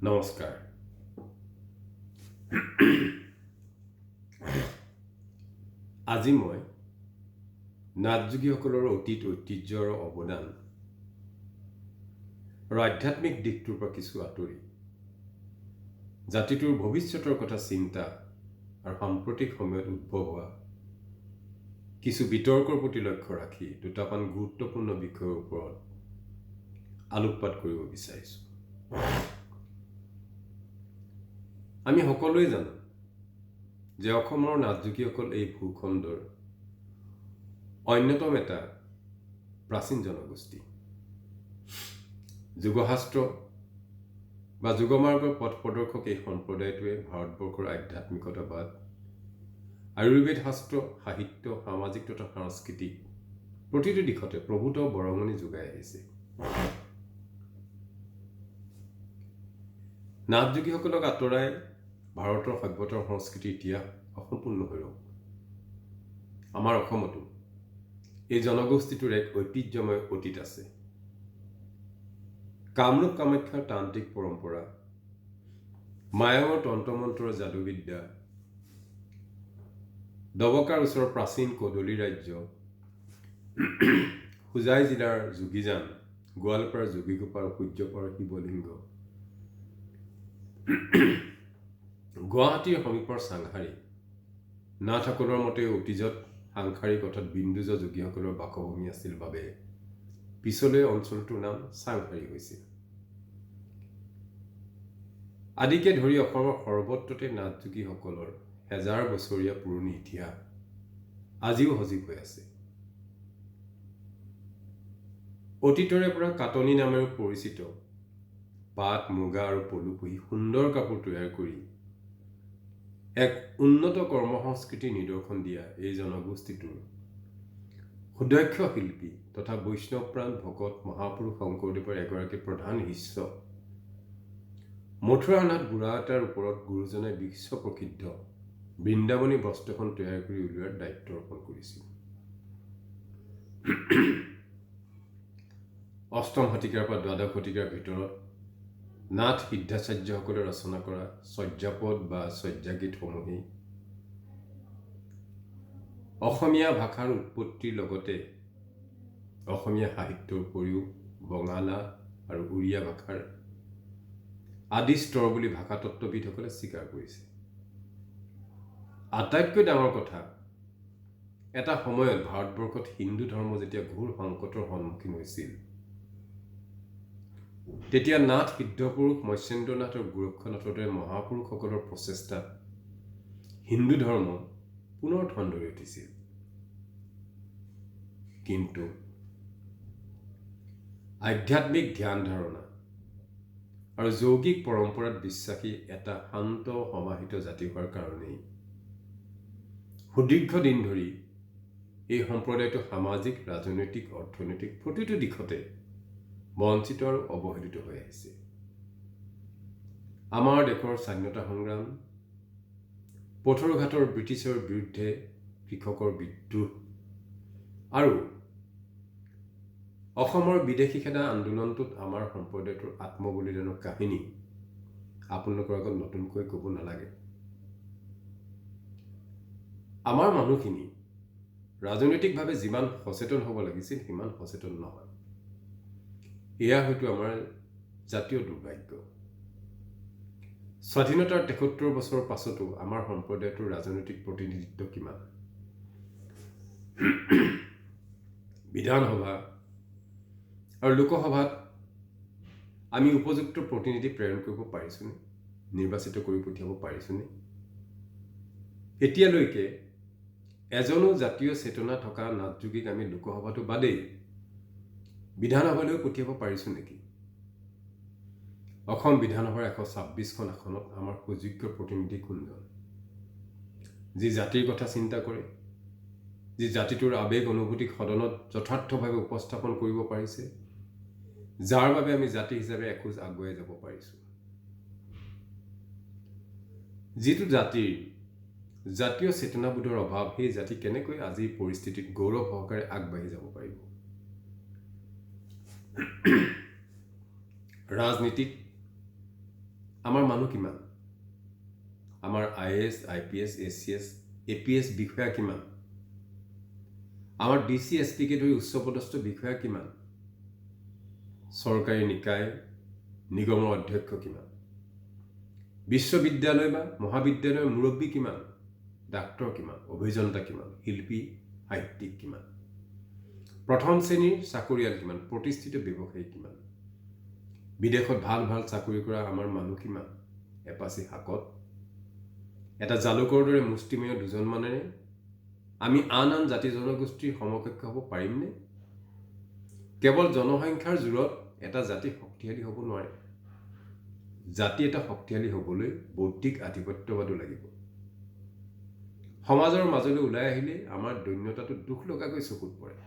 নমস্কাৰ। আজি মই নাথযোগীসকলৰ অতীত ঐতিহ্য আৰু অৱদান আৰু আধ্যাত্মিক দিশটোৰ পৰা কিছু আঁতৰি জাতিটোৰ ভৱিষ্যতৰ কথা চিন্তা আৰু সাম্প্ৰতিক সময়ত উদ্ভৱ হোৱা কিছু বিতৰ্কৰ প্ৰতি লক্ষ্য ৰাখি দুটামান গুৰুত্বপূৰ্ণ বিষয়ৰ ওপৰত আলোকপাত কৰিব বিচাৰিছোঁ। আমি সকলোৱে জানো যে অসমৰ নাথযোগীসকল এই ভূখণ্ডৰ অন্যতম এটা প্ৰাচীন জনগোষ্ঠী। যোগশাস্ত্ৰ বা যোগমাৰ্গৰ পথ প্ৰদৰ্শক এই সম্প্ৰদায়টোৱে ভাৰতবৰ্ষৰ আধ্যাত্মিকতাবাদ, আয়ুৰ্বেদ শাস্ত্ৰ, সাহিত্য, সামাজিক তথা সাংস্কৃতিক প্ৰতিটো দিশতে প্ৰভূত বৰঙণি যোগাই আহিছে। নাথযোগীসকলক আঁতৰাই ভাৰতৰ সভ্যতাৰ সংস্কৃতিৰ ইতিহাস অসম্পূৰ্ণ হৈ ৰ'ব। আমাৰ অসমতো এই জনগোষ্ঠীটোৰ এক ঐতিহ্যময় অতীত আছে। কামৰূপ কামাখ্যাৰ তান্ত্ৰিক পৰম্পৰা, মায়ঙৰ তন্ত্ৰমন্ত্ৰৰ যাদুবিদ্যা, দবকাৰ ওচৰৰ প্ৰাচীন কদলী ৰাজ্য, হোজাই জিলাৰ যোগীজান, গোৱালপাৰাৰ যোগীগোপাৰ সূৰ্যপাৰ শিৱলিংগ, গুৱাহাটীৰ সমীপৰ চাংহাৰী, নাথসকলৰ মতে অতীজত সাংসাৰিক অৰ্থাৎ বিন্দুজ যোগীসকলৰ বাসভূমি আছিল বাবে পিছলৈ অঞ্চলটোৰ নাম চাংহাৰী হৈছিল। আদিকে ধৰি অসমৰ সৰ্বত্ৰতে নাথযোগীসকলৰ হেজাৰ বছৰীয়া পুৰণি ইতিহাস আজিও সজীৱ হৈ আছে। অতীতৰে পৰা কাটনি নামেৰে পৰিচিত পাট, মুগা আৰু পলু পুহি সুন্দৰ কাপোৰ তৈয়াৰ কৰি এক উন্নত কৰ্মসংস্কৃতিৰ নিদৰ্শন দিয়া এই জনগোষ্ঠীটোৰ সুদক্ষ শিল্পী তথা বৈষ্ণৱপ্ৰাণ ভকত মহাপুৰুষ শংকৰদেৱৰ এগৰাকী প্ৰধান শিষ্য মথুৰানাথ বুঢ়াগোহাঁইৰ ওপৰত গুৰুজনাই বিশ্ব প্ৰসিদ্ধ বৃন্দাবনী বস্ত্ৰখন তৈয়াৰ কৰি উলিওৱাৰ দায়িত্ব অৰ্পণ কৰিছিল। অষ্টম শতিকাৰ পৰা দ্বাদশ শতিকাৰ ভিতৰত নাথ সিদ্ধাচাৰ্যসকলে ৰচনা কৰা চৰ্যাপদ বা চৰ্যাগীতসমূহেই অসমীয়া ভাষাৰ উৎপত্তিৰ লগতে অসমীয়া সাহিত্যৰ উপৰিও বঙালা আৰু উৰিয়া ভাষাৰ আদি স্তৰ বুলি ভাষাতত্ত্ববিদসকলে স্বীকাৰ কৰিছে। আটাইতকৈ ডাঙৰ কথা, এটা সময়ত ভাৰতবৰ্ষত হিন্দু ধৰ্ম যেতিয়া ঘোৰ সংকটৰ সন্মুখীন হৈছিল, তেতিয়া নাথ সিদ্ধপুৰুষ মৎস্যেন্দ্ৰনাথ আৰু গোৰক্ষনাথৰ দৰে মহাপুৰুষসকলৰ প্ৰচেষ্টাত হিন্দু ধৰ্ম পুনৰ ঠন ধৰি উঠিছিল। কিন্তু আধ্যাত্মিক ধ্যান ধাৰণা আৰু যৌগিক পৰম্পৰাত বিশ্বাসী এটা শান্ত সমাহিত জাতি হোৱাৰ কাৰণেই সুদীৰ্ঘ দিন ধৰি এই সম্প্ৰদায়টো সামাজিক, ৰাজনৈতিক, অৰ্থনৈতিক প্ৰতিটো দিশতে বঞ্চিত আৰু অৱহেলিত হৈ আহিছে। আমাৰ দেশৰ স্বাধীনতা সংগ্ৰাম, পথৰুঘাটৰ ব্ৰিটিছৰ বিৰুদ্ধে কৃষকৰ বিদ্ৰোহ আৰু অসমৰ বিদেশী সেনা আন্দোলনটোত আমাৰ সম্প্ৰদায়টোৰ আত্মবলিদানৰ কাহিনী আপোনালোকৰ আগত নতুনকৈ ক'ব নালাগে। আমাৰ মানুহখিনি ৰাজনৈতিকভাৱে যিমান সচেতন হ'ব লাগিছিল সিমান সচেতন নহয়। এয়া হয়তো আমাৰ জাতীয় দুৰ্ভাগ্য। স্বাধীনতাৰ ৭৩ বছৰৰ পাছতো আমাৰ সম্প্ৰদায়টোৰ ৰাজনৈতিক প্ৰতিনিধিত্ব কিমান? বিধানসভা আৰু লোকসভাত আমি উপযুক্ত প্ৰতিনিধি প্ৰেৰণ কৰিব পাৰিছোনে? নিৰ্বাচিত কৰি পঠিয়াব পাৰিছোনে? এতিয়ালৈকে এজনো জাতীয় চেতনা থকা নাথযোগীক আমি লোকসভাটো বাদেই বিধানসভালৈ পঠিয়াব পাৰিছো নেকি? অসম বিধানসভাৰ ১২৬খন আসনত আমাৰ সুযোগ্য প্ৰতিনিধি কোনজন? যি জাতিৰ কথা চিন্তা কৰে, যি জাতিটোৰ আৱেগ অনুভূতিক সদনত যথাৰ্থভাৱে উপস্থাপন কৰিব পাৰিছে, যাৰ বাবে আমি জাতি হিচাপে এখোজ আগুৱাই যাব পাৰিছো। যিটো জাতিৰ জাতীয় চেতনাবোধৰ অভাৱ, সেই জাতি কেনেকৈ আজিৰ পৰিস্থিতিত গৌৰৱ সহকাৰে আগবাঢ়ি যাব পাৰিব? ৰাজনীতিক আমাৰ মানুহ কিমান? আমাৰ IAS, IPS, ACS, APS বিষয়া কিমান? আমাৰ DC, SPকে ধৰি উচ্চপদস্থ বিষয়া কিমান? চৰকাৰী নিকায় নিগমৰ অধ্যক্ষ কিমান? বিশ্ববিদ্যালয় বা মহাবিদ্যালয়ৰ মুৰব্বী কিমান? ডাক্তৰ কিমান? অভিযন্তা কিমান? শিল্পী সাহিত্যিক কিমান? প্ৰথম শ্ৰেণীৰ চাকৰিয়াল কিমান? প্ৰতিষ্ঠিত ব্যৱসায়ী কিমান? বিদেশত ভাল ভাল চাকৰি কৰা আমাৰ মানুহ কিমান? এপাচি শাকত এটা জালুকৰ দৰে মুষ্টিমেয় দুজনমানেৰে আমি আন আন জাতি জনগোষ্ঠীৰ সমকক্ষ হ'ব পাৰিমনে? কেৱল জনসংখ্যাৰ জোৰত এটা জাতি শক্তিশালী হ'ব নোৱাৰে। জাতি এটা শক্তিশালী হ'বলৈ বৌদ্ধিক আধিপত্যবাদো লাগিব। সমাজৰ মাজলৈ ওলাই আহিলে আমাৰ দৈন্যতাটো দুখ লগাকৈ চকুত পৰে।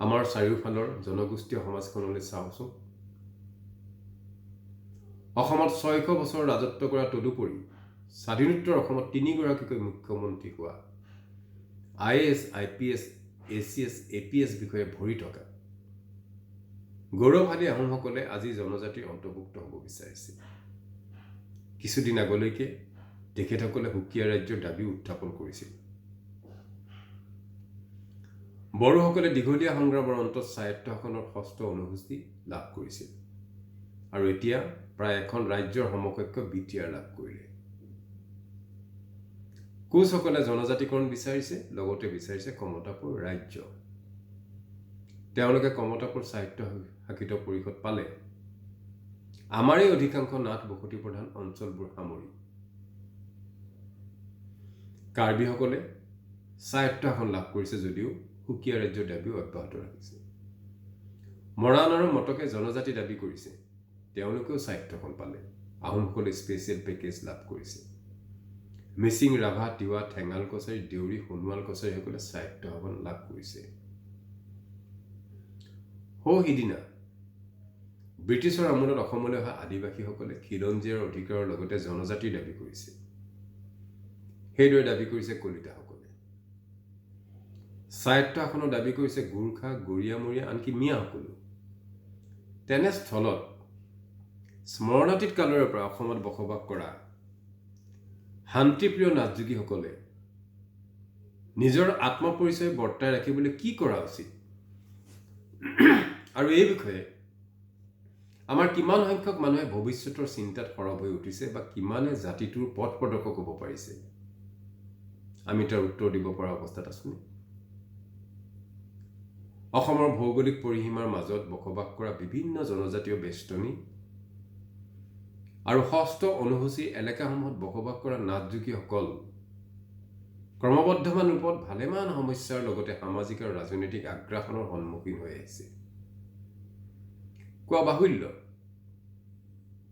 আমাৰ চাৰিওফালৰ জনগোষ্ঠীয় সমাজখনলৈ চাওঁচোন। অসমত 600 বছৰ ৰাজত্ব কৰা তদুপৰি স্বাধীনোত্তৰ অসমত 3গৰাকীকৈ মুখ্যমন্ত্ৰী হোৱা IAS, IPS, ACS, APS বিষয়ে ভৰি থকা গৌৰৱশালী আহোমসকলে আজি জনজাতিৰ অন্তৰ্ভুক্ত হ'ব বিচাৰিছে। কিছুদিন আগলৈকে তেখেতসকলে সুকীয়া ৰাজ্যৰ দাবী উত্থাপন কৰিছিল। বড়োসকলে দীঘলীয়া সংগ্ৰামৰ অন্তত স্বায়ত্ত শাসনৰ ষষ্ঠ অনুসূচী লাভ কৰিছিল আৰু এতিয়া প্ৰায় এখন ৰাজ্যৰ সমকক্ষ BTR লাভ কৰিলে। কোচসকলে জনজাতিকৰণ বিচাৰিছে, লগতে বিচাৰিছে কমতাপুৰ ৰাজ্য। তেওঁলোকে কমতাপুৰ স্বায়ত্ত শাসিত পৰিষদ পালে আমাৰে অধিকাংশ নাথ বসতি প্ৰধান অঞ্চলবোৰ সামৰি কাৰ্বিসকলে স্বায়ত্ত শাসন লাভ কৰিছে যদিও সুকীয়া ৰাজ্যৰ দাবীও অব্যাহত ৰাখিছে। মৰাণ আৰু মটকে জনজাতি দাবী কৰিছে, তেওঁলোকেও স্বায়ত্তশাসন পালে। আহোমসকলে স্পেচিয়েল পেকেজ লাভ কৰিছে। মিচিং, ৰাভা, তিৱা, ঠেঙাল কছাৰী, দেউৰী, সোণোৱাল কছাৰীসকলে স্বায়ত্তশাসন লাভ কৰিছে। সিদিনা ব্ৰিটিছৰ আমোলত অসমলৈ অহা আদিবাসীসকলে খিলঞ্জীয়াৰ অধিকাৰৰ লগতে জনজাতিৰ দাবী কৰিছে। সেইদৰে দাবী কৰিছে কলিতাসকলে। স্বায়ত্ত শাসনৰ দাবী কৰিছে গোৰ্খা, গৰীয়া, মৰীয়া, আনকি মিয়াসকলো। তেনেস্থলত স্মৰণাতীত কালৰে পৰা অসমত বসবাস কৰা শান্তিপ্ৰিয় নাথযোগীসকলে নিজৰ আত্মপৰিচয় বৰ্তাই ৰাখিবলৈ কি কৰা উচিত? আৰু এই বিষয়ে আমাৰ কিমান সংখ্যক মানুহে ভৱিষ্যতৰ চিন্তাত সৰব হৈ উঠিছে বা কিমানে জাতিটোৰ পথ প্ৰদৰ্শক হ'ব পাৰিছে? আমি তাৰ উত্তৰ দিব পৰা অৱস্থাত আছোনে? অসমৰ ভৌগোলিক পৰিসীমাৰ মাজত বসবাস কৰা বিভিন্ন জনজাতীয় বেষ্টনী আৰু ষষ্ঠ অনুসূচীৰ এলেকাসমূহত বসবাস কৰা নাথযোগীসকল ক্ৰমবৰ্ধমান ৰূপত ভালেমান সমস্যাৰ লগতে সামাজিক আৰু ৰাজনৈতিক আগ্ৰাসনৰ সন্মুখীন হৈ আহিছে। কোৱা বাহুল্য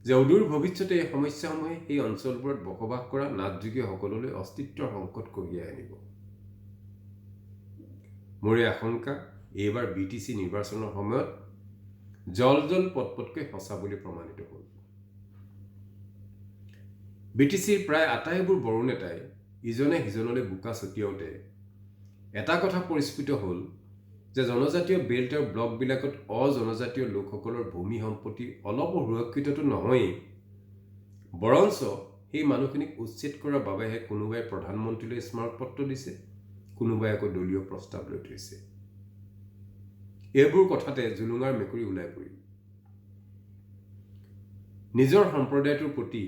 যে অদূৰ ভৱিষ্যতে এই সমস্যাসমূহে এই অঞ্চলবোৰত বসবাস কৰা নাথযোগীসকললৈ অস্তিত্বৰ সংকট কঢ়িয়াই আনিব। মোৰ এই আশংকা এইবাৰ BTC নিৰ্বাচনৰ সময়ত জল পটপটকৈ সঁচা বুলি প্ৰমাণিত হ'ল। BTCৰ প্ৰায় আটাইবোৰ বড়ো নেতাই ইজনে সিজনলৈ বোকা ছটিয়াওঁতে এটা কথা পৰিস্ফুট হ'ল যে জনজাতীয় বেল্ট আৰু ব্লকবিলাকত অজনজাতীয় লোকসকলৰ ভূমি সম্পত্তি অলপো সুৰক্ষিতটো নহয়েই, বৰঞ্চ সেই মানুহখিনিক উচ্ছেদ কৰাৰ বাবেহে কোনোবাই প্ৰধানমন্ত্ৰীলৈ স্মাৰকপত্ৰ দিছে, কোনোবাই আকৌ দলীয় প্ৰস্তাৱ লৈ থৈছে। এইবোৰ কথাতে জুলুঙাৰ মেকুৰী ওলাই পৰিল। নিজৰ সম্প্ৰদায়টোৰ প্ৰতি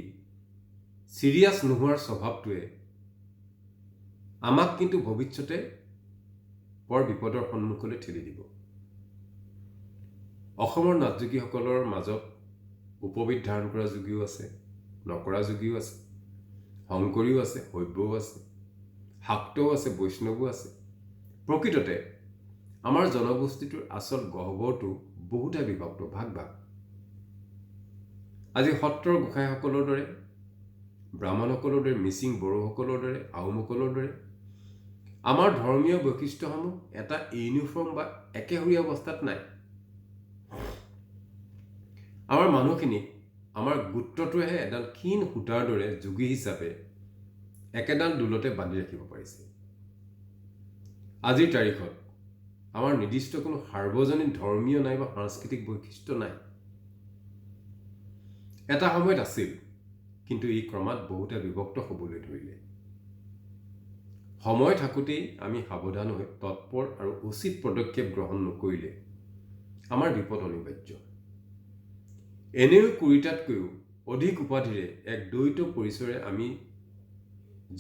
চিৰিয়াছ নোহোৱাৰ স্বভাৱটোৱে আমাক কিন্তু ভৱিষ্যতে বৰ বিপদৰ সন্মুখলৈ ঠেলি দিব। অসমৰ নাথযোগীসকলৰ মাজত উপবিধ ধাৰণ কৰা যোগীও আছে, নকৰা যোগীও আছে, শংকৰীও আছে, শৈৱও আছে, শাক্তও আছে, বৈষ্ণৱো আছে। প্ৰকৃততে আমাৰ জনগোষ্ঠীটোৰ আচল গহ্বৰটো বহুতে বিভক্ত, ভাগ ভাগ। আজি সত্ৰৰ গোসাঁইসকলৰ দৰে, ব্ৰাহ্মণসকলৰ দৰে, মিচিং বড়োসকলৰ দৰে, আহোমসকলৰ দৰে আমাৰ ধৰ্মীয় বৈশিষ্ট্যসমূহ এটা ইউনিফৰ্ম বা একেসুৰীয়া অৱস্থাত নাই। আমাৰ মানুহখিনিক আমাৰ গোত্ৰটোৱেহে এডাল ক্ষীণ সূতাৰ দৰে যোগী হিচাপে একেডাল দোলতে বান্ধি ৰাখিব পাৰিছে। আজিৰ তাৰিখত আমাৰ নিৰ্দিষ্ট কোনো সাৰ্বজনীন ধৰ্মীয় নাইবা সাংস্কৃতিক বৈশিষ্ট্য নাই। এটা সময়ত আছিল, কিন্তু ই ক্ৰমাৎ বহুতে বিভক্ত হ'বলৈ ধৰিলে। সময় থাকোঁতেই আমি সাৱধান হৈ তৎপৰ আৰু উচিত পদক্ষেপ গ্ৰহণ নকৰিলে আমাৰ বিপদ অনিবাৰ্য। এনেও 20টাতকৈও অধিক উপাধিৰে এক দ্বৈত পৰিচয়েৰে আমি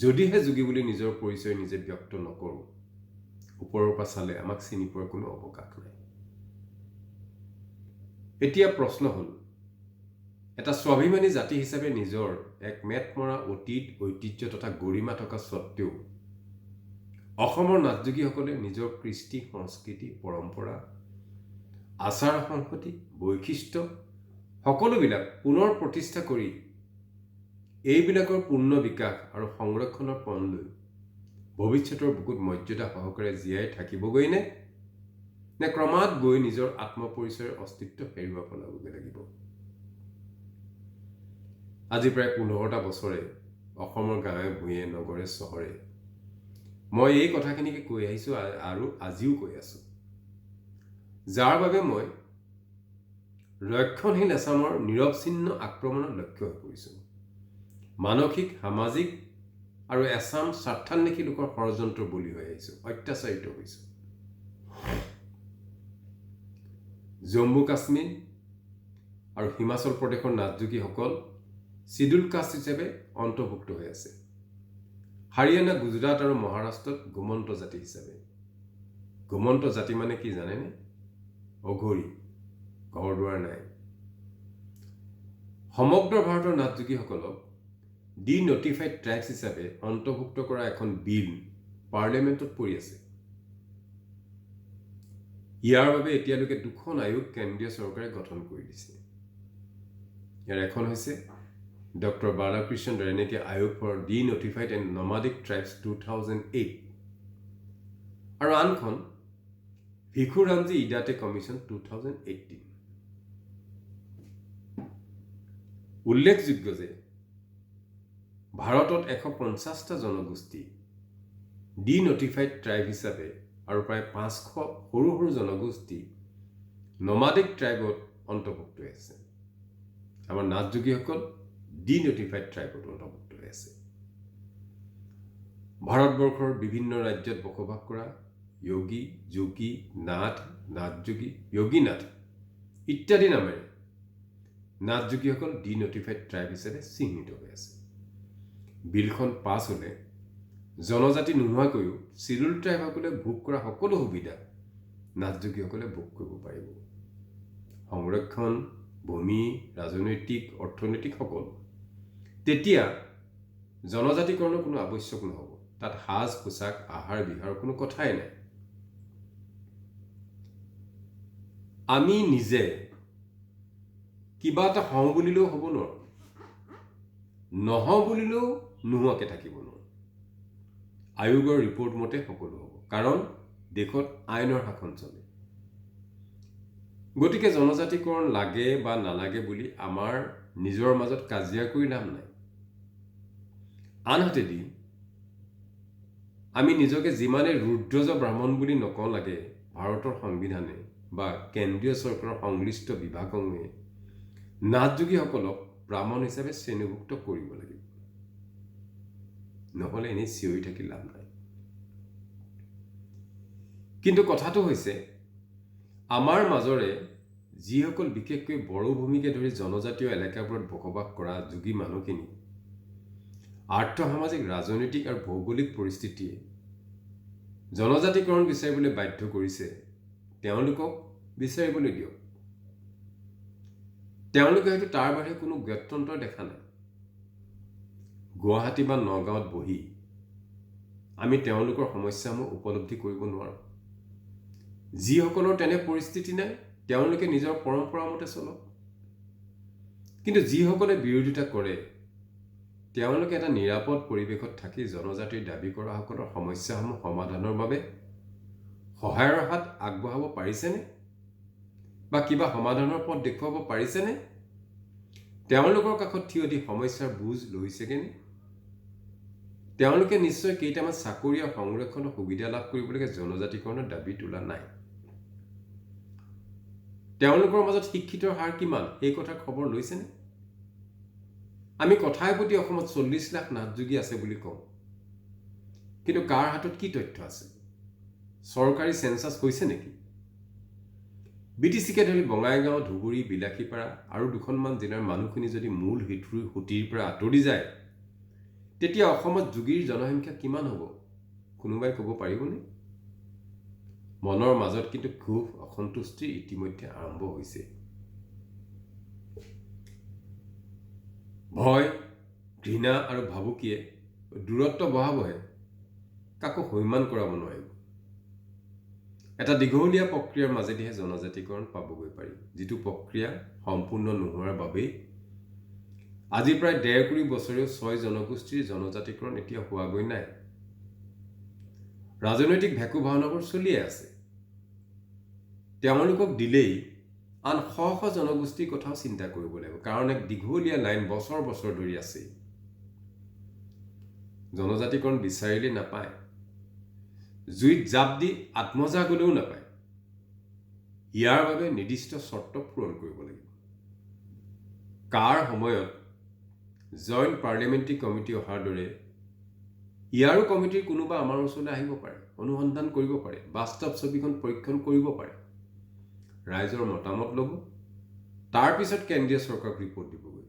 যদিহে যোগী বুলি নিজৰ পৰিচয় নিজে ব্যক্ত নকৰোঁ, ওপৰৰ পৰা চালে আমাক চিনি পোৱাৰ কোনো অৱকাশ নাই। এতিয়া প্ৰশ্ন হ'ল, এটা স্বাভিমানী জাতি হিচাপে নিজৰ এক মেটমৰা অতীত, ঐতিহ্য তথা গৰিমা থকা স্বত্বেও অসমৰ নাথযোগীসকলে নিজৰ কৃষ্টি, সংস্কৃতি, পৰম্পৰা, আচাৰ সংহতি, বৈশিষ্ট্য সকলোবিলাক পুনৰ প্ৰতিষ্ঠা কৰি এইবিলাকৰ পূৰ্ণ বিকাশ আৰু সংৰক্ষণৰ পণ লৈ ভৱিষ্যতৰ বুকুত মৰ্যাদা সহকাৰে জীয়াই থাকিবগৈ নে ক্ৰমাৎ গৈ নিজৰ আত্মপৰিচয়ৰ অস্তিত্ব হেৰুৱাই পেলাবগৈ লাগিব। আজি প্ৰায় 15টা বছৰে অসমৰ গাঁৱে ভূঞে, নগৰে, চহৰে মই এই কথাখিনিকে কৈ আহিছোঁ আৰু আজিও কৈ আছোঁ, যাৰ বাবে মই ৰক্ষণশীল এছামৰ নিৰৱচ্ছিন্ন আক্ৰমণৰ লক্ষ্য হৈ পৰিছোঁ। মানসিক, সামাজিক আৰু এছাম স্বাৰ্থান্বেষী লোকৰ ষড়যন্ত্ৰৰ বলি হৈ আহিছোঁ, অত্যাচাৰিত হৈছোঁ। জম্মু কাশ্মীৰ আৰু হিমাচল প্ৰদেশৰ নাথযোগীসকল চিডুল কাষ্ট হিচাপে অন্তৰ্ভুক্ত হৈ আছে। হাৰিয়ানা, গুজৰাট আৰু মহাৰাষ্ট্ৰত গোমন্ত জাতি হিচাপে। গোমন্ত জাতি মানে কি জানেনে? অঘৰী, ঘৰ দুৱাৰ নাই। সমগ্ৰ ভাৰতৰ নাথযোগীসকলক ডি নটিফাইড ট্ৰাইবছ হিচাপে অন্তৰ্ভুক্ত কৰা এখন বিল পাৰ্লিয়ামেণ্টত পৰি আছে। ইয়াৰ বাবে এতিয়ালৈকে 2খন আয়োগ কেন্দ্ৰীয় চৰকাৰে গঠন কৰি দিছে। ইয়াৰ এখন হৈছে ডক্টৰ বালাকৃষ্ণ দেৰণেকে আয়োগ for denotified and nomadic tribes 2008 আৰু আনখন ভিখুৰামজী ইডাতে কমিশ্যন 2018। উল্লেখযোগ্য যে ভাৰতত 150টা জনগোষ্ঠী ডি নটিফাইড ট্ৰাইব হিচাপে আৰু প্ৰায় 500 সৰু সৰু জনগোষ্ঠী নমাডিক ট্ৰাইবত অন্তৰ্ভুক্ত হৈ আছে। আমাৰ নাথযোগীসকল ডি নটিফাইড ট্ৰাইবত অন্তৰ্ভুক্ত হৈ আছে। ভাৰতবৰ্ষৰ বিভিন্ন ৰাজ্যত বসবাস কৰা যোগী, যোগী, নাথ, নাথযোগী, যোগীনাথ ইত্যাদি নামেৰে নাথযোগীসকল ডি নটিফাইড ট্ৰাইব হিচাপে চিহ্নিত হৈ আছে। বিলখন পাছ হ'লে জনজাতি নোহোৱাকৈও চিডুল ট্ৰাইবসকলে ভোগ কৰা সকলো সুবিধা নাথযোগীসকলে ভোগ কৰিব পাৰিব। সংৰক্ষণ, ভূমি, ৰাজনৈতিক, অৰ্থনৈতিক সকলো। তেতিয়া জনজাতিকৰণৰ কোনো আৱশ্যক নহ'ব। তাত সাজ, পোছাক, আহাৰ, বিহাৰৰ কোনো কথাই নাই। আমি নিজে কিবা এটা হওঁ বুলিলেও হ'ব নোৱাৰোঁ, নহওঁ বুলিলেও নোহোৱাকৈ থাকিব নোৱাৰোঁ। আয়োগৰ ৰিপৰ্ট মতে সকলো হ'ব, কাৰণ দেশত আইনৰ শাসন চলে। গতিকে জনজাতিকৰণ লাগে বা নালাগে বুলি আমাৰ নিজৰ মাজত কাজিয়া কৰি লাভ নাই। আনহাতেদি আমি নিজকে যিমানে ৰুদ্ৰজ ব্ৰাহ্মণ বুলি নকওঁ লাগে, ভাৰতৰ সংবিধানে বা কেন্দ্ৰীয় চৰকাৰৰ সংশ্লিষ্ট বিভাগসমূহে নাথযোগীসকলক ব্ৰাহ্মণ হিচাপে শ্ৰেণীভুক্ত কৰিব লাগিব। নহ'লে এনেই চিঞৰি থাকি লাভ নাই। কিন্তু কথাটো হৈছে, আমাৰ মাজৰে যিসকল বিশেষকৈ বড়ো ভূমিকে ধৰি জনজাতীয় এলেকাবোৰত বসবাস কৰা যোগী মানুহখিনি আৰ্থ-সামাজিক, ৰাজনৈতিক আৰু ভৌগোলিক পৰিস্থিতিয়ে জনজাতিকৰণ বিচাৰিবলৈ বাধ্য কৰিছে। তেওঁলোকক বিচাৰিবলৈ দিয়ক। তেওঁলোকে হয়তো তাৰ বাহিৰে কোনো গত্যন্তৰ দেখা নাই। গুৱাহাটী বা নগাঁৱত বহি আমি তেওঁলোকৰ সমস্যাসমূহ উপলব্ধি কৰিব নোৱাৰোঁ। যিসকলৰ তেনে পৰিস্থিতি নাই, তেওঁলোকে নিজৰ পৰম্পৰা মতে চলক। কিন্তু যিসকলে বিৰোধিতা কৰে, তেওঁলোকে এটা নিৰাপদ পৰিৱেশত থাকি জনজাতিৰ দাবী কৰাসকলৰ সমস্যাসমূহ সমাধানৰ বাবে সহায়ৰ হাত আগবঢ়াব পাৰিছেনে? বা কিবা সমাধানৰ পথ দেখুৱাব পাৰিছেনে? তেওঁলোকৰ কাষত থিয় দি সমস্যাৰ বুজ লৈছেগেনে? তেওঁলোকে নিশ্চয় কেইটামান চাকৰি আৰু সংৰক্ষণৰ সুবিধা লাভ কৰিবলৈকে জনজাতিকৰণৰ দাবী তোলা নাই। তেওঁলোকৰ মাজত শিক্ষিতৰ হাৰ কিমান, এই কথাৰ খবৰ লৈছেনে? আমি কথাই প্ৰতি অসমত 40 লাখ নাথযোগী আছে বুলি কওঁ, কিন্তু কাৰ হাতত কি তথ্য আছে? চৰকাৰী সেন্সাস হৈছে নেকি? বিটিচিকে ধৰি বঙাইগাঁও, ধুবুৰী, বিলাসীপাৰা আৰু দুখনমান জিলাৰ মানুহখিনি যদি মূল সুঁতিৰ পৰা আঁতৰি যায়, তেতিয়া অসমত যোগীৰ জনসংখ্যা কিমান হ'ব কোনোবাই ক'ব পাৰিবনে? মনৰ মাজত কিন্তু ক্ষোভ, অসন্তুষ্টি ইতিমধ্যে আৰম্ভ হৈছে। ভয়, ঘৃণা আৰু ভাবুকিয়ে দূৰত্ব বঢ়াবহে, কাকো সন্মান কৰাব নোৱাৰিব। এটা দীঘলীয়া প্ৰক্ৰিয়াৰ মাজেদিহে জনজাতিকৰণ পাবগৈ পাৰি, যিটো প্ৰক্ৰিয়া সম্পূৰ্ণ নোহোৱাৰ বাবেই আজি প্ৰায় 1.5 কোটি বছৰেও 6 জনগোষ্ঠীৰ জনজাতিকৰণ এতিয়া হোৱাগৈ নাই। ৰাজনৈতিক ভেকু ভাওনাবোৰ চলিয়ে আছে। তেওঁলোকক দিলেই আন শ শ জনগোষ্ঠীৰ কথাও চিন্তা কৰিব লাগিব, কাৰণ এক দীঘলীয়া লাইন বছৰ বছৰ ধৰি আছে। জনজাতিকৰণ বিচাৰিলে নাপায়, জুইত জাপ দি আত্মজা গলেও নাপায়। ইয়াৰ বাবে নিৰ্দিষ্ট চৰ্ত পূৰণ কৰিব লাগিব। কাৰ সময়ত জইণ্ট পাৰ্লিয়ামেণ্টাৰী কমিটি অহাৰ দৰে ইয়াৰো কমিটিৰ কোনোবা আমাৰ ওচৰলৈ আহিব পাৰে, অনুসন্ধান কৰিব পাৰে, বাস্তৱ ছবিখন পৰীক্ষণ কৰিব পাৰে, ৰাইজৰ মতামত ল'ব, তাৰ পিছত কেন্দ্ৰীয় চৰকাৰক ৰিপৰ্ট দিবগৈ।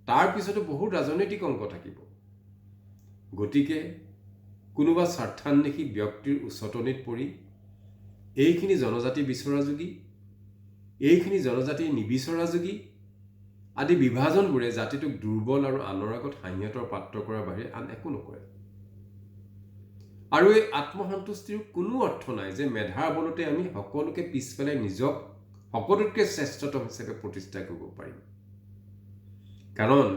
তাৰ পিছতো বহুত ৰাজনৈতিক অংক থাকিব। গতিকে কোনোবা স্বাৰ্থান্বেষী ব্যক্তিৰ উচতনিত পৰি এইখিনি জনজাতি বিচৰা যোগী, এইখিনি জনজাতি নিবিচৰা যোগী আদি বিভাজনবোৰে জাতিটোক দুৰ্বল আৰু আনৰ আগত হাঁহিয়াতৰ পাত্ৰ কৰাৰ বাহিৰে আন একো নকৰে। আৰু এই আত্মসন্তুষ্টিৰ কোনো অৰ্থ নাই যে মেধাৰ বলতে আমি সকলোকে পিছফালে নিজক সকলোতকৈ শ্ৰেষ্ঠতম হিচাপে প্ৰতিষ্ঠা কৰিব পাৰিম। কাৰণ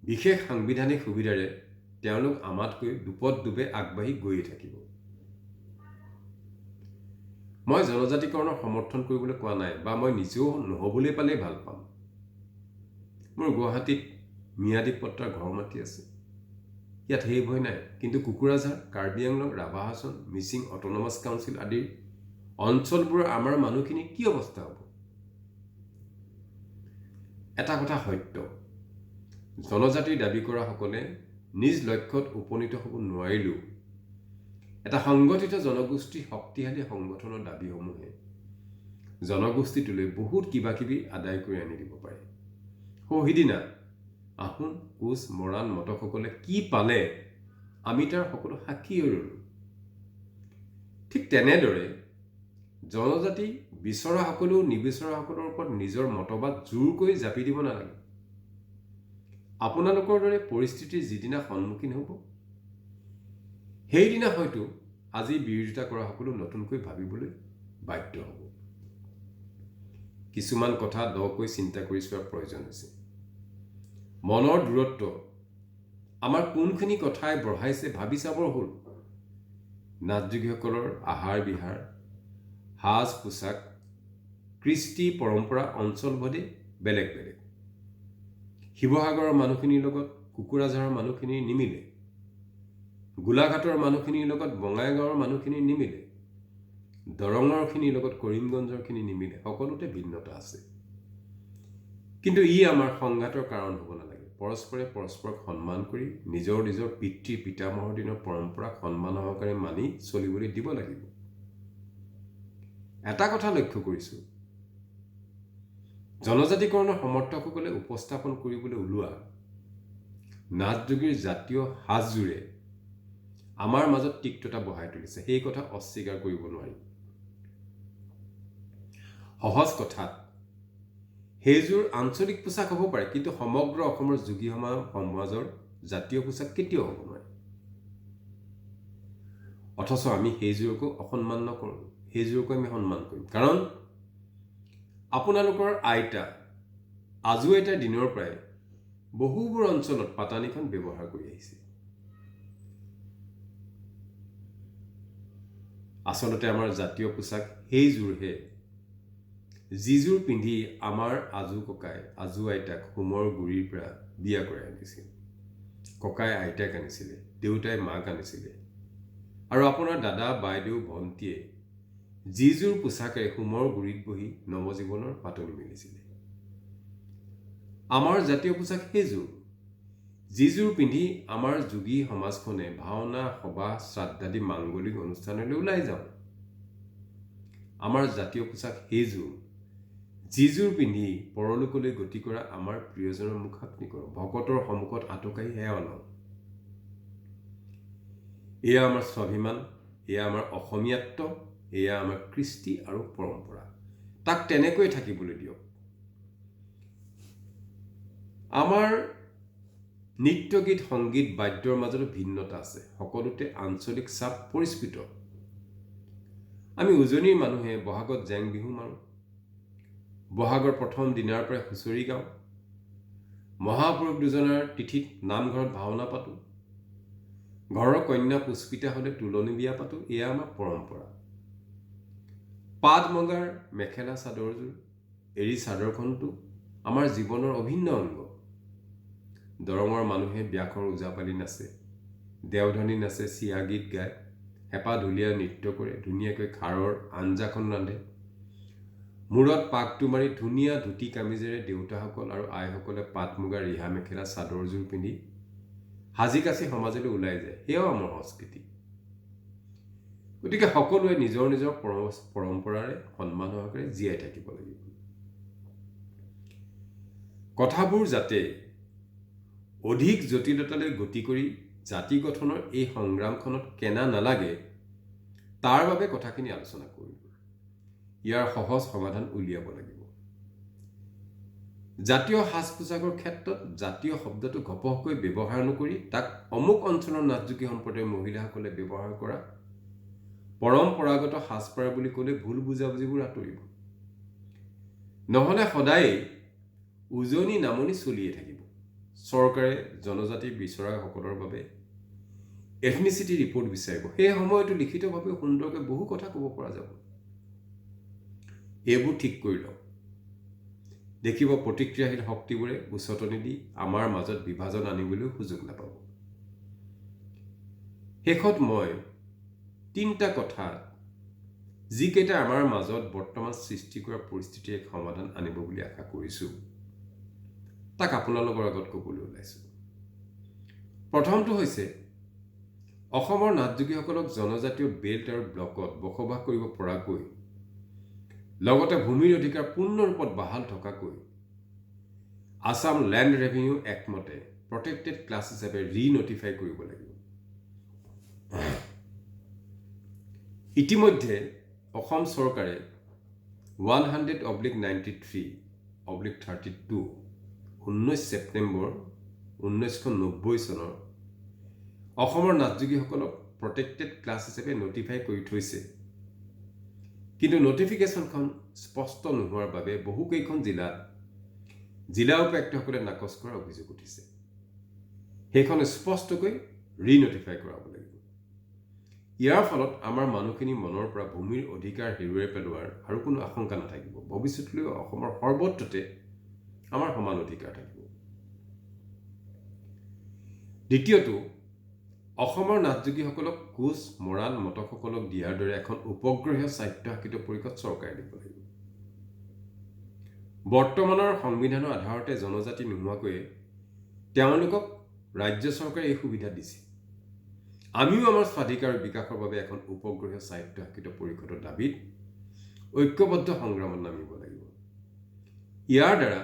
বিশেষ সাংবিধানিক সুবিধাৰে তেওঁলোক আমাতকৈ দুপদ দুবে আগবাঢ়ি গৈয়ে থাকিব। মই জনজাতিকৰণৰ সমৰ্থন কৰিবলৈ কোৱা নাই, বা মই নিজেও নহ'বলৈ পালেই ভাল পাম। মোৰ গুৱাহাটীত মিয়াদী পট্টাৰ ঘৰ মাটি আছে, ইয়াত সেই ভয় নাই। কিন্তু কুকুৰাঝাৰ, কাৰ্বি আংলং, ৰাভা হাছন, মিচিং অট'নমাছ কাউন্সিল আদিৰ অঞ্চলবোৰৰ আমাৰ মানুহখিনি কি অৱস্থা হ'ব? এটা কথা সত্য, জনজাতিৰ দাবী কৰা সকলে নিজ লক্ষ্যত উপনীত হ'ব নোৱাৰিলেও এটা সংগঠিত জনগোষ্ঠী শক্তিশালী সংগঠনৰ দাবীসমূহে জনগোষ্ঠীটোলৈ বহুত কিবা কিবি আদায় কৰি আনি দিব পাৰে। সিদিনা আহোম, কোচ, মৰাণ, মটকসকলে কি পালে আমি তাৰ সকলো সাক্ষী হৈ ৰ'লো। ঠিক তেনেদৰে জনজাতি বিচৰাসকলেও নিবিচৰাসকলৰ ওপৰত নিজৰ মতবাদ জোৰকৈ জাপি দিব নালাগে। আপোনালোকৰ দৰে পৰিস্থিতিৰ যিদিনা সন্মুখীন হ'ব, সেইদিনা হয়তো আজি বিৰোধিতা কৰা সকলো নতুনকৈ ভাবিবলৈ বাধ্য হ'ব। কিছুমান কথা দকৈ চিন্তা কৰি চোৱাৰ প্ৰয়োজন হৈছে। মনৰ দূৰত্ব আমাৰ কোনখিনি কথাই বঢ়াইছে ভাবি চাবৰ হ'ল। নাথযোগীসকলৰ আহাৰ বিহাৰ, সাজ পোছাক, কৃষ্টি পৰম্পৰা অঞ্চলভেদে বেলেগ বেলেগ। শিৱসাগৰৰ মানুহখিনিৰ লগত কুকুৰাঝাৰৰ মানুহখিনি নিমিলে, গোলাঘাটৰ মানুহখিনিৰ লগত বঙাইগাঁৱৰ মানুহখিনি নিমিলে, দৰঙৰখিনিৰ লগত কৰিমগঞ্জৰখিনি নিমিলে। সকলোতে ভিন্নতা আছে, কিন্তু ই আমাৰ সংঘাতৰ কাৰণ হ'ব নালাগে। পৰস্পৰে পৰস্পৰক সন্মান কৰি নিজৰ নিজৰ পিতৃ পিতামহৰ দিনৰ পৰম্পৰাক সন্মান সহকাৰে মানি চলিবলৈ দিব লাগিব। এটা কথা লক্ষ্য কৰিছোঁ, জনজাতিকৰণৰ সমৰ্থকসকলে উপস্থাপন কৰিবলৈ ওলোৱা নাথযোগীৰ জাতীয় সাজযোৰে আমাৰ মাজত তিক্ততা বঢ়াই তুলিছে, সেই কথা অস্বীকাৰ কৰিব নোৱাৰি। সহজ কথাত সেইযোৰ আঞ্চলিক পোছাক হ'ব পাৰে, কিন্তু সমগ্ৰ অসমৰ যোগী সমাজৰ জাতীয় পোছাক কেতিয়াও হ'ব নোৱাৰে। অথচ আমি সেইযোৰকো অসন্মান নকৰোঁ, সেইযোৰকো আমি সন্মান কৰিম। কাৰণ আপোনালোকৰ আইতা, আজু আইতাৰ দিনৰ পৰাই বহুবোৰ অঞ্চলত পাতানিখন ব্যৱহাৰ কৰি আহিছে। আচলতে আমাৰ জাতীয় পোছাক সেইযোৰহে, যিযোৰ পিন্ধি আমাৰ আজু ককাই, আজু আইতাক হোমৰ গুৰিৰ পৰা বিয়া কৰাই আনিছিল। ককাই আইতাক আনিছিলে, দেউতাই মাক আনিছিলে, আৰু আপোনাৰ দাদা, বাইদেউ, ভণ্টিয়ে যিযোৰ পোছাকেৰে হোমৰ গুৰিত বহি নৱজীৱনৰ পাতনি মেলিছিলে। আমাৰ জাতীয় পোছাক সেইযোৰ, যিযোৰ পিন্ধি আমাৰ যোগী সমাজখনে ভাওনা, সবাহ, শ্ৰাদ্ধাদি মাংগলিক অনুষ্ঠানলৈ ওলাই যাওঁ। আমাৰ জাতীয় পোছাক সেইযোৰ, যিযোৰ পিন্ধি পৰলোকলৈ গতি কৰা আমাৰ প্ৰিয়জনৰ মুখাগ্নি কৰোঁ, ভকতৰ সন্মুখত আঁঠুকাঢ়ি সেৱা লওঁ। এয়া আমাৰ স্বাভিমান, এয়া আমাৰ অসমীয়াত্ব, এয়া আমাৰ কৃষ্টি আৰু পৰম্পৰা। তাক তেনেকৈ থাকিবলৈ দিয়ক। আমাৰ নৃত্য, গীত, সংগীত, বাদ্যৰ মাজতো ভিন্নতা আছে, সকলোতে আঞ্চলিক চাপ পৰিস্ফুট। আমি উজনিৰ মানুহে বহাগত জেং বিহু মাৰোঁ, বহাগৰ প্ৰথম দিনাৰ পৰাই হুঁচৰি গাওঁ, মহাপুৰুষ দুজনাৰ তিথিত নামঘৰত ভাওনা পাতোঁ, ঘৰৰ কন্যা পুষ্পিতা হ'লে তুলনি বিয়া পাতোঁ। এয়া আমাৰ পৰম্পৰা। পাট মুগাৰ মেখেলা চাদৰযোৰ, এৰী চাদৰখনটো আমাৰ জীৱনৰ অভিন্ন অংগ। দৰঙৰ মানুহে ব্যাসৰ ওজাপালি নাচে, দেওধনী নাচে, চিয়া গীত গায়, হেঁপা ঢুলীয়া নৃত্য কৰে, ধুনীয়াকৈ খাৰৰ আঞ্জাখন ৰান্ধে, মূৰত পাকটো মাৰি ধুনীয়া ধুতি কামিজেৰে দেউতাসকল আৰু আইসকলে পাট মুগাৰ ৰিহা মেখেলা চাদৰযোৰ পিন্ধি সাজি কাচি সমাজলৈ ওলাই যায়। সেয়াও আমাৰ সংস্কৃতি। গতিকে সকলোৱে নিজৰ নিজৰ পৰম্পৰাৰে সন্মান সহকাৰে জীয়াই থাকিব লাগিব। কথাবোৰ যাতে অধিক জটিলতালৈ গতি কৰি জাতি গঠনৰ এই সংগ্ৰামখনত কেনা নালাগে, তাৰ বাবে কথাখিনি আলোচনা কৰিলোঁ। ইয়াৰ সহজ সমাধান উলিয়াব লাগিব। জাতীয় সাজ পোছাকৰ ক্ষেত্ৰত জাতীয় শব্দটো ঘপহকৈ ব্যৱহাৰ নকৰি তাক অমুক অঞ্চলৰ নাথযোগী সম্প্ৰদায়ৰ মহিলাসকলে ব্যৱহাৰ কৰা পৰম্পৰাগত সাজপাৰ বুলি ক'লে ভুল বুজাবুজিবোৰ আঁতৰিব। নহ'লে সদায়েই উজনি নামনি চলিয়ে থাকিব। চৰকাৰে জনজাতি বিচৰাসকলৰ বাবে এথনিচিটি ৰিপৰ্ট বিচাৰিব। সেই সময়তো লিখিতভাৱে সুন্দৰকৈ বহু কথা ক'ব পৰা যাব। এইবোৰ ঠিক কৰি লওক। দেখিব প্ৰতিক্ৰিয়াশীল শক্তিবোৰে উচতনি দি আমাৰ মাজত বিভাজন আনিবলৈ সুযোগ নাপাব। শেষত মই 3টা কথা, যিকেইটা আমাৰ মাজত বৰ্তমান সৃষ্টি কৰা পৰিস্থিতিৰ এক সমাধান আনিব বুলি আশা কৰিছোঁ, তাক আপোনালোকৰ আগত ক'বলৈ ওলাইছোঁ। প্ৰথমটো হৈছে, অসমৰ নাথযোগীসকলক জনজাতীয় বেল্ট আৰু ব্লকত বসবাস কৰিব পৰাকৈ, লগতে ভূমিৰ অধিকাৰ পূৰ্ণ ৰূপত বাহাল থকাকৈ আছাম লেণ্ড ৰেভিনিউ এক্ট মতে প্ৰটেক্টেড ক্লাছ হিচাপে ৰি-নটিফাই কৰিব লাগিব। ইতিমধ্যে অসম চৰকাৰে 100/93/32 19 ছেপ্টেম্বৰ 1990 চনৰ অসমৰ নাথযোগীসকলক প্ৰটেক্টেড ক্লাছ হিচাপে নটিফাই কৰি থৈছে। কিন্তু নটিফিকেশ্যনখন স্পষ্ট নোহোৱাৰ বাবে বহুকেইখন জিলাত জিলা উপায়ুক্তসকলে নাকচ কৰাৰ অভিযোগ উঠিছে। সেইখন স্পষ্টকৈ ৰি-নটিফাই কৰাব লাগিব। ইয়াৰ ফলত আমাৰ মানুহখিনি মনৰ পৰা ভূমিৰ অধিকাৰ হেৰুৱাই পেলোৱাৰ আৰু কোনো আশংকা নাথাকিব। ভৱিষ্যতলৈ অসমৰ সৰ্বত্ৰতে আমাৰ সমান অধিকাৰ থাকিব। দ্বিতীয়টো, অসমৰ নাথযোগীসকলক কোচ, মৰাণ, মটকসকলক দিয়াৰ দৰে এখন উপগ্ৰহীয় স্বায়ত্তশাসিত পৰিষদ চৰকাৰে দিব লাগিব। বৰ্তমানৰ সংবিধানৰ আধাৰতে জনজাতি নোহোৱাকৈয়ে তেওঁলোকক ৰাজ্য চৰকাৰে এই সুবিধা দিছে। আমিও আমাৰ স্বাধিকাৰ বিকাশৰ বাবে এখন উপগ্ৰহীয় স্বায়ত্তশাসিত পৰিষদৰ দাবীত ঐক্যবদ্ধ সংগ্ৰামত নামিব লাগিব। ইয়াৰ দ্বাৰা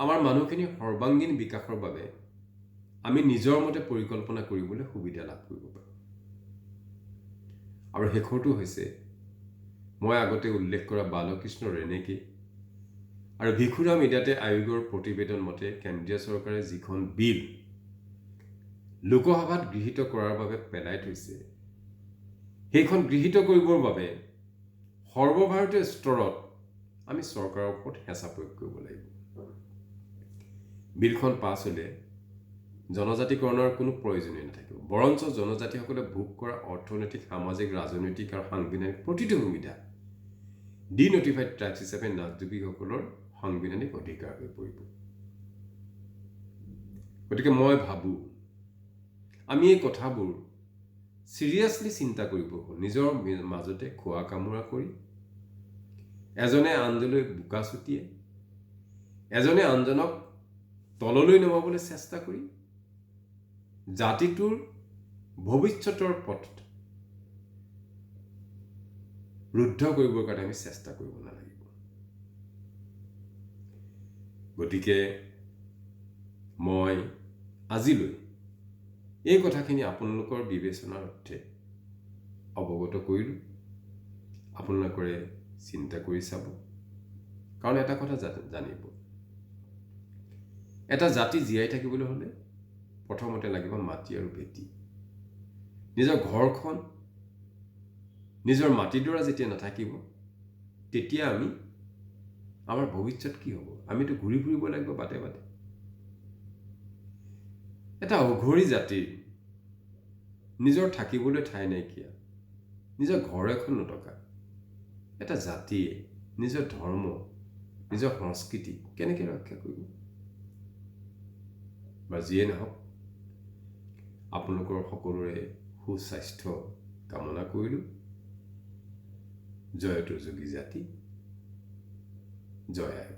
আমাৰ মানুহখিনিৰ সৰ্বাংগীন বিকাশৰ বাবে আমি নিজৰ মতে পৰিকল্পনা কৰিবলৈ সুবিধা লাভ কৰিব পাৰোঁ। আৰু শেষৰটো হৈছে, মই আগতে উল্লেখ কৰা বালকৃষ্ণ ৰেনেকি আৰু ভিখুৰাম ইডাটে আয়োগৰ প্ৰতিবেদন মতে কেন্দ্ৰীয় চৰকাৰে যিখন বিল লোকসভাত গৃহীত কৰাৰ বাবে পেলাই থৈছে, সেইখন গৃহীত কৰিবৰ বাবে সৰ্বভাৰতীয় স্তৰত আমি চৰকাৰৰ ওপৰত হেঁচা প্ৰয়োগ কৰিব লাগিব। বিলখন পাছ হ'লে জনজাতিকৰণৰ কোনো প্ৰয়োজনেই নাথাকিব। বৰঞ্চ জনজাতিসকলে ভোগ কৰা অৰ্থনৈতিক, সামাজিক, ৰাজনৈতিক আৰু সাংবিধানিক প্ৰতিটো সুবিধা ডি-নটিফাইড ট্ৰাইবছ হিচাপে নাথযোগীসকলৰ সাংবিধানিক অধিকাৰ হৈ পৰিব। গতিকে মই ভাবোঁ আমি এই কথাবোৰ চিৰিয়াছলি চিন্তা কৰিব হ'ল। নিজৰ মাজতে খোৱা কামোৰা কৰি এজনে আনজনলৈ বোকা ছটিয়াই, এজনে আনজনক তললৈ নমাবলৈ চেষ্টা কৰি জাতিটোৰ ভৱিষ্যতৰ পথ ৰুদ্ধ কৰিবৰ কাৰণে আমি চেষ্টা কৰিব নালাগিব। গতিকে মই আজিলৈ এই কথাখিনি আপোনালোকৰ বিবেচনাৰ অৰ্থে অৱগত কৰিলোঁ। আপোনালোকে চিন্তা কৰি চাব। কাৰণ এটা কথা জানিব, এটা জাতি জীয়াই থাকিবলৈ হ'লে প্ৰথমতে লাগিব মাটি আৰু ভেটি। নিজৰ ঘৰখন, নিজৰ মাটিডৰা যেতিয়া নাথাকিব, তেতিয়া আমাৰ ভৱিষ্যত কি হ'ব? আমিতো ঘূৰি ফুৰিব লাগিব বাটে বাটে। এটা অঘৰী জাতিৰ নিজৰ থাকিবলৈ ঠাই নাইকিয়া, নিজৰ ঘৰ এখন নথকা এটা জাতিয়ে নিজৰ ধৰ্ম, নিজৰ সংস্কৃতি কেনেকৈ ৰক্ষা কৰিব? বা যিয়ে নহওক, আপোনালোকৰ সকলোৰে সুস্বাস্থ্য কামনা কৰিলোঁ। জয়তু যোগী জাতি, জয় আই।